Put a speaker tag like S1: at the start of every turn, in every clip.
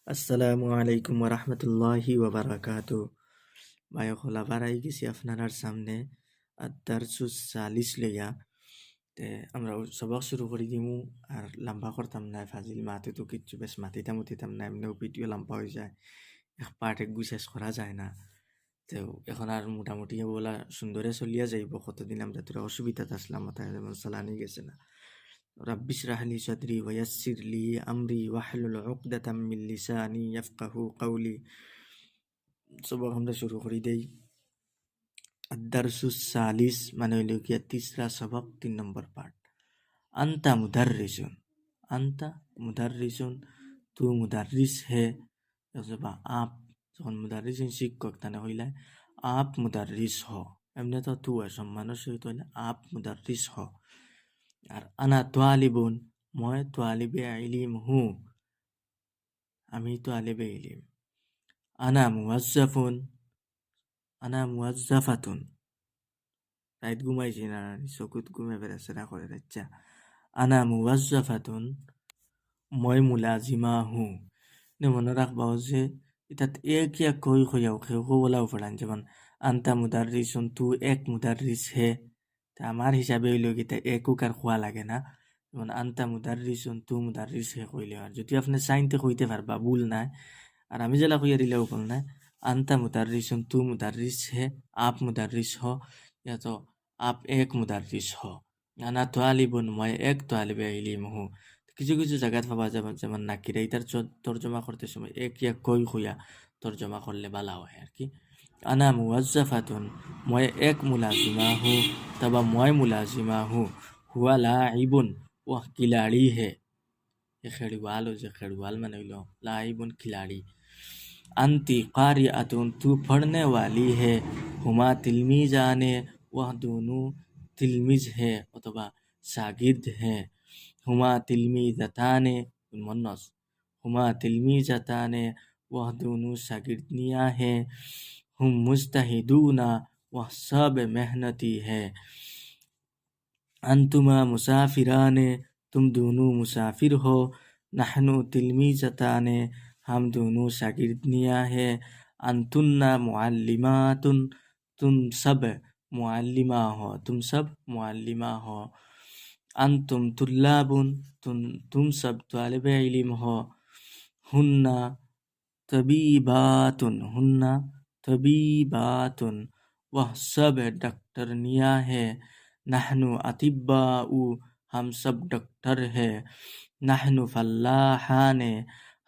S1: আসসালামু আলাইকুম ওরহমতুল্লাহি ওবারাকাতু। বায়কলা বারাই গেছি আপনার সামনে আদারসুস সালিস লইয়া। তে আমরা সবক শুরু করে দিমু। আর লম্বা করতাম না, ফাজিল মাতে তো কিচ্ছু বেশ মাতিতাম উঠিতাম না, এমনিও ভিডিও লম্বা হয়ে যায়, এক পার্ট এক শেষ করা যায় না। তো এখন আর মোটামুটি বলা সুন্দরে চলিয়া যাইব। কতদিন আমরা তোরা অসুবিধাতে আসলাম, মাথায় যেমন চালানি গেছে না। رب اشرح لي صدري ويسر لي أمري واحلل عقدة من لساني يفقه قولي। সবক আমরা শুরু করি দেই। আদারসুস সালিস মানে হইল গিয়া তিসরা সবক 3 নম্বর পার্ট। আন্তা মুদাররিসুন, আন্তা মুদাররিসুন, তু মুদাররিস হে। অথবা আপ, যখন মুদাররিস শিক্ষক তানে হইলে আপ মুদাররিস হ। এমনি তো তু সম্মানের সহিত হইলে আপ মুদাররিস হ। আর আনা তোয়ালিবুন, মই তোয়ালিবে ইলিম হু, আমি তোয়ালিবে ইলিম। আনা মুওয়াজ্জাফুন, আনা মুওয়াজ্জাফাতুন। রাইত ঘুমাইছি না, চকুত ঘুমে বেড়াচেরা করে রাজ্জা। আনা মুওয়াজ্জাফাতুন, মই মুলাজিমা হু। মনে রাখবাও যে এটাত এক এক কই কইয়াও কেউ বলাও পড়ান, যেমন আন্তা মুদাররিসুন, তু এক মুদাররিস হে। তা আমার হিসাবে হইল কি তা একুক আর খোয়া লাগে না। যেমন আন্তা মুদাররিসুন, তু মুদাররিস হে কইলে আর যদি আপনি সাইনতে কইতে পারবা ভুল নাই। আর আমি জেলা কইয়া দিলেও ভুল নাই। আন্তা মুদাররিসুন, তু মুদাররিস হে, আপ মুদাররিস হ, या तो आप एक मुदाररिस हो। আনা তোয়ালিবুন, মই এক তোয়ালিবে ইলিম হু। কিছু কিছু জায়গাত পাওয়া যাবে যেমন নাকিরা, এটার তর্জমা করতে সময় এক ইয়া কই খুইয়া তর্জমা করলে বালা হয় আর কি। আনা মুওয়াজ্জাফাতুন, মই এক মুলাজিমা হু, তবা মই মুলাজিমা হু। হুয়া লাইবুন, ওহ খিলাড়ি হে। এ খেড়ুয়াল हो, যে খেড়ুয়াল মানে হইল লাইবুন খিলাড়ি। अंती कारिअतुन, तू पढ़ने वाली है। हुमा तिलमीजाने, वह दोनों तिलमीज है अथवा शागिर्द हैं। हुमा तिलमीजताने, मुन्नस, हुमा तिलमीजताने, वह दोनों शागिर्दनियाँ हैं। हुम मुज्तहिदूना, वह सब मेहनती है। अंतुमा मुसाफिराने, तुम दोनों मुसाफिर हो। नहनु तिलमीजताने, हम दोनों शागिर्दनियाँ हैं। अंतुन्ना मुअल्लिमातुन, तुम सब मुअल्लिमा हो, तुम सब मुअल्लिमा हो। अंतुम तुल्लाबुन, तुम सब तालिबे इल्म हो। हुन्ना तबीबातुन, हुन्ना तबीबातुन, वह सब डॉक्टरनियाँ है। नहनु अतिब्बाउ, हम सब डॉक्टर है। नहनु फल्लाहाने,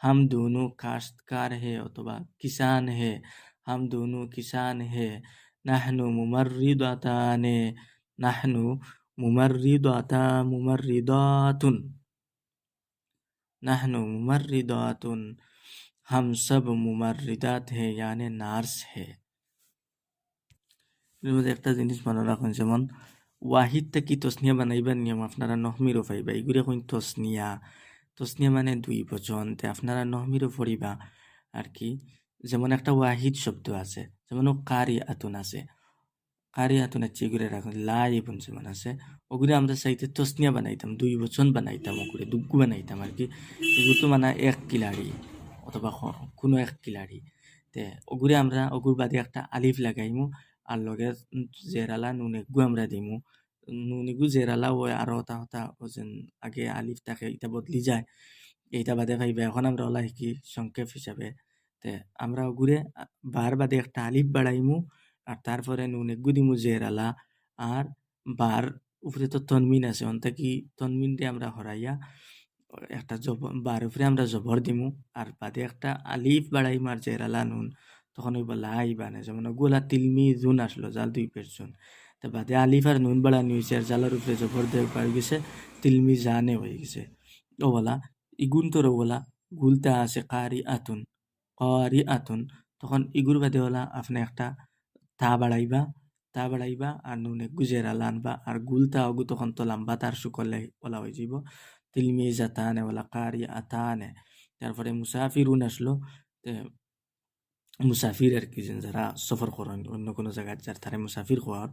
S1: हम दोनों काश्तकार है अथवा किसान है, हम दोनों किसान है। नहनु मुमर्रिदाताने, नहनु मुमर्रिदातुन, नहनु मुमर्रिदातुन, हम सब मुमर्रिदात है यानी नार्स है। এর মধ্যে একটা জিনিস মনে রাখুন, যেমন ওয়াহিদ থেকে তসনিয়া বানাইবার নিয়ম আপনারা নহমিরও পাইবা। এগুলো কইন তসনিয়া, তসনিয়া মানে দুই বচন, তে আপনারা নহমিরও পড়িবা আর কি। যেমন একটা ওয়াহিদ শব্দ আছে, যেমন ও কারি আতুন আছে, কারি আতুন আছে, এগুলো রাখুন। লাইবুন যেমন আছে, ওগুলো আমরা চাইতে তসনিয়া বানাইতাম, দুই বচন বানাইতাম, ওগুলো দুগ্গু বানাইতাম আর কি। এগুলো তো মানে এক কিলাড়ি অথবা কোনো এক কিলাড়ি। তে ওগুলো আমরা ওগুর বাদে একটা আলিফ লাগাইমু, আর লগে জেরালা নুনেগু আমরা দিমু। নুনেগু জেরালা ওই আরো হতা হতা যেন আগে আলিফ থাকে এটা বদলি যায়, এইটা বাদে পাইবে। এখন আমরা ওলা শিখি সংক্ষেপ হিসাবে। তে আমরা ওগুরে বার বাদে একটা আলিফ বাড়াইমু, আর তারপরে নুনেগু দিমু জেরালা, আর বার উপরে তো তনমিন আছে, অন্তে কি তনমিন দিয়ে আমরা হরাইয়া একটা বার উপরে আমরা জবর দিমু, আর বাদে একটা আলিফ বাড়াইমু আর জেরালা নুন, তখন ওই লাই বানে। যেমন গোলা তিলমি জুন আসলো, জাল দুই পেরজন, তা বাদে আলিফ আর নুন বাড়ানি হয়েছে, আর জালার উপরে জবর দিয়ে পাড়ি গেছে, তিলমি জানে হয়ে গেছে। ও বলা ইগুন তোর বলা গুলতা আছে কারি আতুন, তখন ইগুর বাদে বলা আপনি একটা তা বাড়াইবা আর নুনে গুজেরালা আনবা, আর গুলতা অগু তখন তো লাম্বা তার শুকলে বলা হয়ে যাব তিলমি জাতানে বলা কারি আতানে। তারপরে মুসাফিরুন আসলো, মুসাফির আর কি, যারা সফর করেন অন্য কোনো জায়গায়, যার তারা মুসাফির হওয়ার,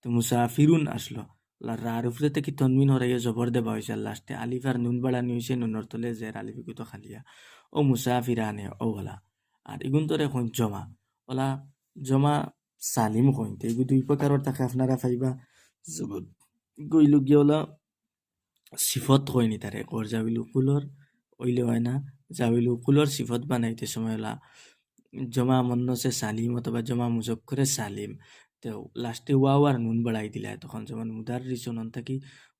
S1: তো মুসাফিরুন আসলো, রার উপরে থেকে তনমিন হরাইয়া জবর দেবা হয়েছে লাস্টে আলিফ আর নুন বাড়ানি হয়েছে নুনর তলে জের আলিফ গুতো খালিয়া ও মুসাফিরানে ও ওলা আর ইগুন তোরে কইন জমা ওলা জমা সালিম কইনতে এগু দুই প্রকারের থাকে আপনারা পাইবা জবর গইলু গিয়ে ওলা সিফত কইনি তারে কর জাবিলু কুলর ওইলে হয় না জাবিলু কুলর সিফত বানাইতে সময় ওলা জমা মন্নসে সালিম অথবা জমা মুজক্করে সালিম তো লাস্টে ওয়াও আর নুন বাড়াই দিলা তখন যেমন মুদার রিসু নন থাকি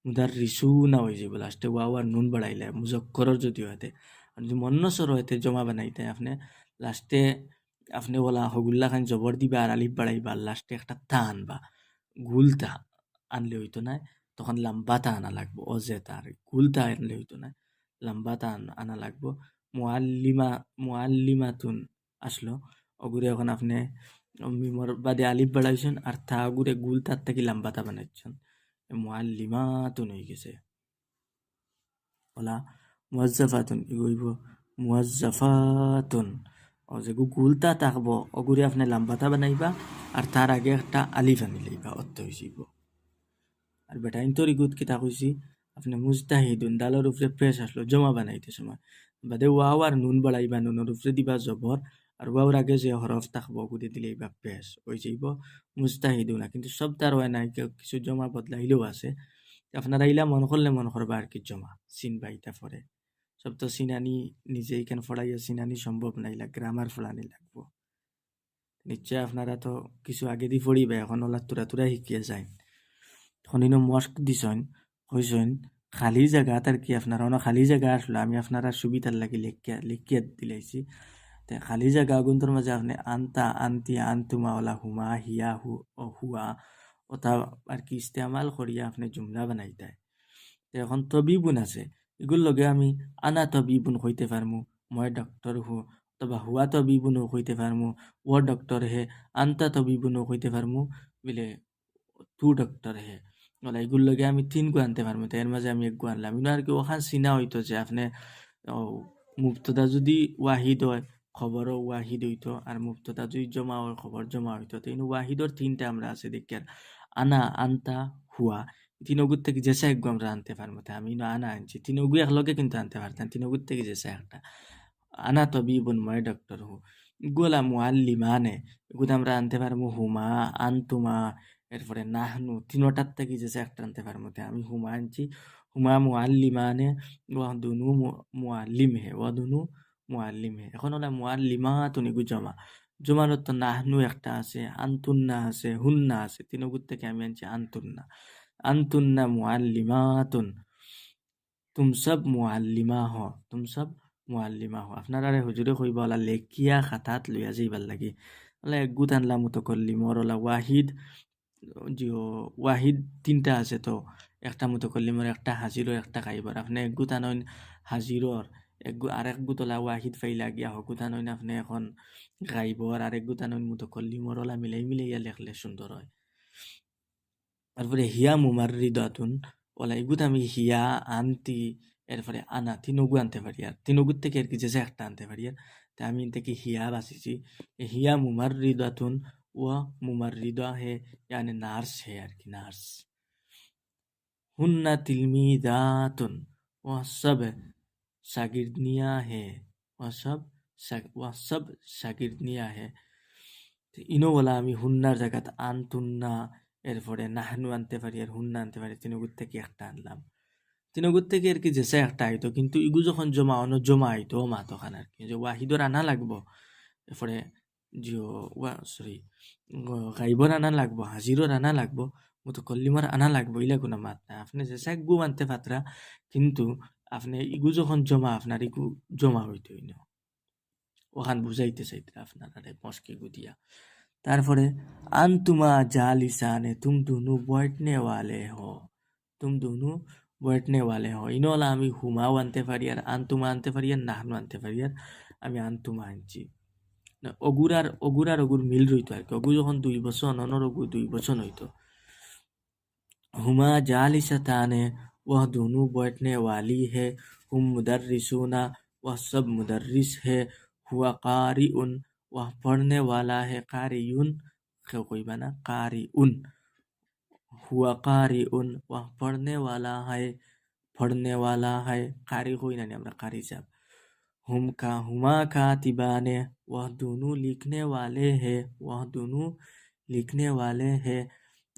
S1: মুদার রিসু না হয়ে যাব লাস্টে ওয়াও আর নুন বাড়াইলে মুজক্করর যদি হইতে আর যদি মন্নসর হইতে জমা বানাইতে আপনি লাস্টে আপনি ওলা হগুল্লা খান জবর দিবা আর আলিফ বাড়াইবা লাস্টে একটা তা আনবা গুলতা আনলে হইতো না তখন লাম্বাতা আনা লাগবো অজেতা আর গুলতা আনলে হইতো না লাম্বাতা আনা লাগবো মুআল্লিমাতুন আসলো ওগুরে এখন আপনি মিমর বাদে আলিফ বাড়াইছেন আর তা গুরে গুল তার থেকে লাম্বাতা বানাইছেন মুআল্লিমাতুন হয়ে গেছে ওলা মুয়াজ্জাফাতুন ইগইব মুয়াজ্জাফাতুন ও যে গুলতা থাকবো ওগুরে আপনি লাম্বাতা বানাইবা আর তার আগে একটা আলিফ আনি লইবা অর্থ হইব আর বেটা ইন্তরি গুদ কিতা কইছি আপনি মুজতাহিদুন দালের উপরে প্রেস আসলো জমা বানাইতে সময় বাদে ওয়াও আর নুন বাড়াইবা নুনের উপরে দিবা জবর আর ওয়াওর আগে যে হরফ থাকবো গুদে দিলে বা প্রেস ওই যাইব মুজতাহিদুনা কিন্তু সব তার হয় নাই কিছু জমা বদলাইলেও আছে আপনারা ইলা মন করলে মন করবা আর কি জমা সিন বাইটা পরে সব তো সিনানি নিজে এখানে ফড়াইয়া সিনানি সম্ভব নাইলা গ্রামার ফড়ানি লাগবো নিশ্চয় আপনারা তো কিছু আগে দিয়ে পড়িবে এখন ওলা তুরা শিখিয়া যায় তখন ইনো মস্ক দিছইন কইসইন খালি জায়গা তার কি আপনারা অনেক খালি জায়গা আসলো আমি আপনারা সুবিধার লাগি লিখিয়া দিলাইছি তে খালি জায়গা আগুন্তর মাঝে আপনি আনতা আনতি আনতুমা ওলা হুমা হিয়া হুয়া ওটা আর কি ইস্তেমাল করিয়া আপনি জুমলা বানাইতায় তো এখন তবিবুন আছে এগুলোর লগে আমি আনা তবিবুন কইতে পারমু মই ডক্টর হু অথবা হুয়া তবিবুনও কইতে পারমু ও ডক্টর হে আনতা তবিবুনও কইতে পারমু বলে তু ডক্টর হে বলে এগুলোর লগে আমি ৩ গু আনতে পারমু তো এর মাঝে আমি ১ গু আনলাম ইনো আর কি ওখান চিনা হইতো যে আপনি মুবতদা যদি ওয়াহিদ হয় খবরও ওয়াহিদ হইতো আর মুবতদা যদি জমা হয় খবর জমা হইতো তো ইনো ওয়াহিদর ৩টা আমরা আছে দেখি আর আনা আনতা হুয়া তিনগুর থেকে যেসা এক গু আমরা আনতে পারবো তা আমি আনা আনছি তিনগু একলগে কিন্তু আনতে পারতাম তিনগুর থেকে যেসা একটা আনা তবিবুন মই ডক্টর হু এগুলা মুআল্লিমানে এগুলো আমরা আনতে পারবো হুমা আনতুমা এরপরে নাহনু তিনোটার থেকে যেসা একটা আনতে পারবো তা আমি হুমা আনছি হুমা মুআল্লিমানে ওয়াদুনু মুআল্লিম হে ওয়াদুনু মুআল্লিম হে এখন ওলা মুআল্লিমাতুন এগু জমার তো নাহনু একটা আছে আন্তুন্না আছে হুন্না আছে তিনগুর থেকে আমি আনছি আন্তুন্না মুআল্লিমাতুন তুম সব মুআল্লিমা হ আপনারা হুজুরে কইবা ওলা লেখিয়া খাতাত লইয়া যাইবার লাগি ওলা এক গুত আনলা মুতাকাল্লিমর ওলা ওয়াহিদ ৩টা আছে তো একটা মুতাকাল্লিমর একটা হাজিরর একটা গাইবর আপনি এক গুত আনইন হাজিরর আরেক গুত ওলা ওয়াহিদ ফাইলা গিয়া হকুত আনইন আপনি এখন গাইবর আরেক গুত আনইন মুতাকাল্লিমর ওলা মিলাইয়া লেখলে সুন্দর হয় তারপরে হিয়া মুমাররিদাতুন ওলা এগুত আমি হিয়া আনতি এরপরে আনা তিনগু আনতে পারি আর তিনগুর থেকে আর কি যে একটা আনতে পারি আর তা আমি থেকে হিয়া বাঁচিছি হিয়া মুমাররিদাতুন ও মুমাররিদা হে यानी নার্স হে আর কি নার্স হুন্না তিলমিদাতুন ও সব শাগির্দনিয়া হে ও সব শাগির্দনিয়া হে ইনো বলা আমি হুন্নার জায়গাতে আনতুন্না এরপরে নাহানু আনতে পারি আর হুন্না আনতে পারি তিনগুর থেকে একটা আনলাম তিনগুর থেকে আর কি যেসা একটা আইতো কিন্তু ইগু যখন জমা আইতো মা তখন আর কি যে ওয়াহিদর আনা লাগবো এরপরে গাইবর আনা লাগবো হাজিরর আনা লাগবো মুতাকাল্লিমর আনা লাগবো ইলা কোনো মাত না আপনি যেসা গু আনতে পাত্রা কিন্তু আপনি ইগু যখন জমা আপনার ইগু জমা হইতো ইনো ওখান বুঝাইতে চাইতে আপনারা মস্কে গুদিয়া তারপরে আনতুমা জালিসানে তুম দুনু बैठने वाले हो इनोला আমি হুমাও আনতে পারি আর আনতুমা আনতে পারি আর নাহনু আনতে পারি আর আমি আনতুমা আনছি অগুর মিল রইতো আর কি অগু যখন 2 বছর অনর অগু 2 বছর হইতো হুমা জালিসাতানে वह दोनों बैठने वाली है हम मुदर्रिसूना वह सब मुदर्रिस है हुआ कारिउन वह पढ़ने वाला है कारियुन कोई बना कारिउन हुआ कारिउन वह पढ़ने वाला है कारी कोई नहीं हमरा कारी साहब हुमा कातिबाने वह दोनों लिखने वाले हैं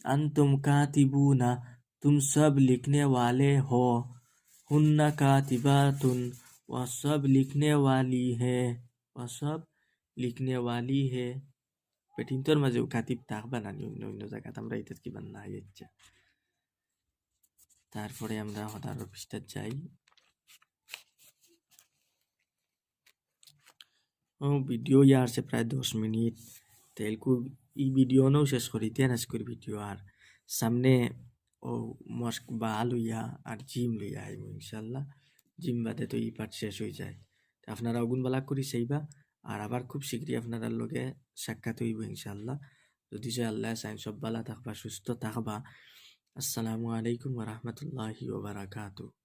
S1: अंतुम कातिबूना तुम सब लिखने वाले हो हुन्ना कातिबातुन वह सब लिखने वाली है পেটিন্তর মাঝেও কাতিব থাকবা না অন্য জায়গাতে আমরা এটা কি বান্না হয়েছে তারপরে আমরা 18 পৃষ্ঠা যাই ভিডিও আছে প্রায় 10 মিনিট তেলকু এই ভিডিও নাও শেষ করি তেনাস করি ভিডিও আর সামনে ও মস্ক বা লইয়া আর জিম লইয়া আইব ইনশাআল্লাহ জিম বাদে তো এই পাঠ শেষ হয়ে যায় আপনারা অগুন বালা করি সেইবা আর আবার খুব শীঘ্রই আপনারা লগে সাক্ষাৎ হইব ইনশাআল্লাহ যদি সে আল্লাহ চাই সব বালা থাকবা সুস্থ থাকবা আসসালামু আলাইকুম ওয়া রাহমাতুল্লাহি ওয়া বারাকাতুহু